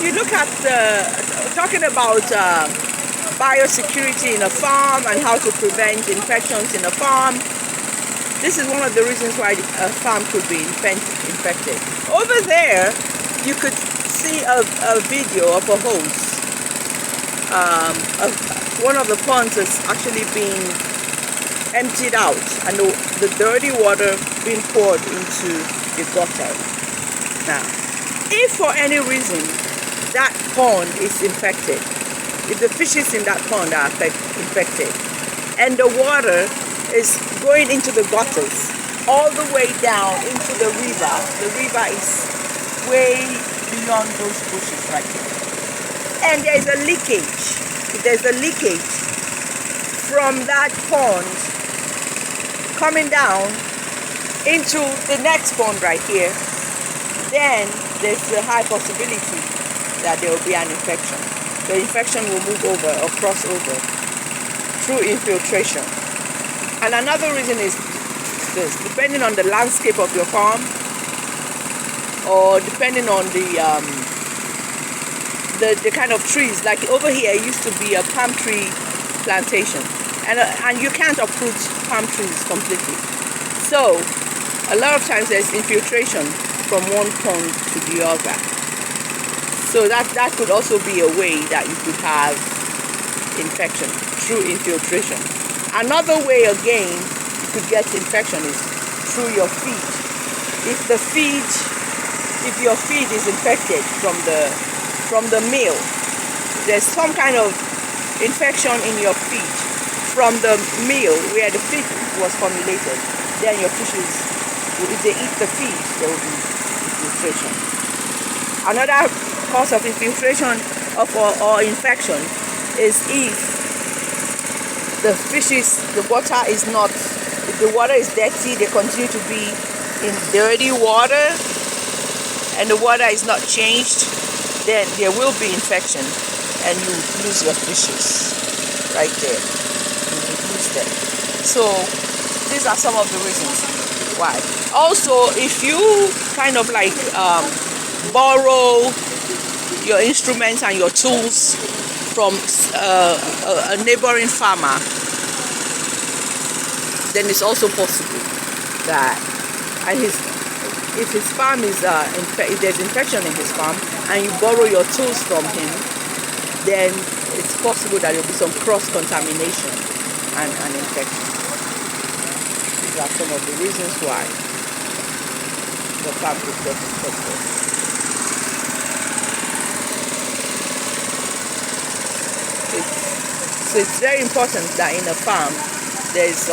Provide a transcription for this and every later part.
if you look at talking about biosecurity in a farm and how to prevent infections in a farm, this is one of the reasons why a farm could be infected. Over there, you could see a video of a hose. One of the ponds is actually being emptied out and the dirty water being poured into the gutter. Now, if for any reason that pond is infected, if the fishes in that pond are infected, and the water is going into the gutters all the way down into the river is way beyond those bushes right there, and there's a leakage. If there's a leakage from that pond coming down into the next pond right here, then there's a high possibility that there will be an infection. The infection will move over or cross over through infiltration. And another reason is this: depending on the landscape of your farm, or depending on the kind of trees. Like over here, it used to be a palm tree plantation, and you can't uproot palm trees completely. So a lot of times there's infiltration from one pond to the other. So that could also be a way that you could have infection through infiltration. Another way again you could get infection is through your feed. If your feed is infected from the meal, there's some kind of infection in your feed from the meal where the feed was formulated, then your fishes, if they eat the feed, there will be infiltration. Another cause of infiltration or infection is if the fishes, if the water is dirty, they continue to be in dirty water, and the water is not changed, then there will be infection, and you lose your fishes right there. You lose them. So these are some of the reasons why. Also, if you kind of like borrow your instruments and your tools from a neighboring farmer, then it's also possible that, and if his farm is if there's infection in his farm and you borrow your tools from him, then it's possible that there will be some cross-contamination and infection. These are some of the reasons why the farm could get infected. So it's very important that in a farm there's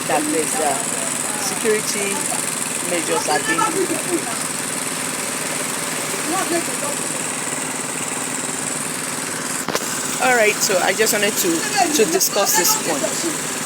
that there's security measures are being used. All right, so I just wanted to discuss this point.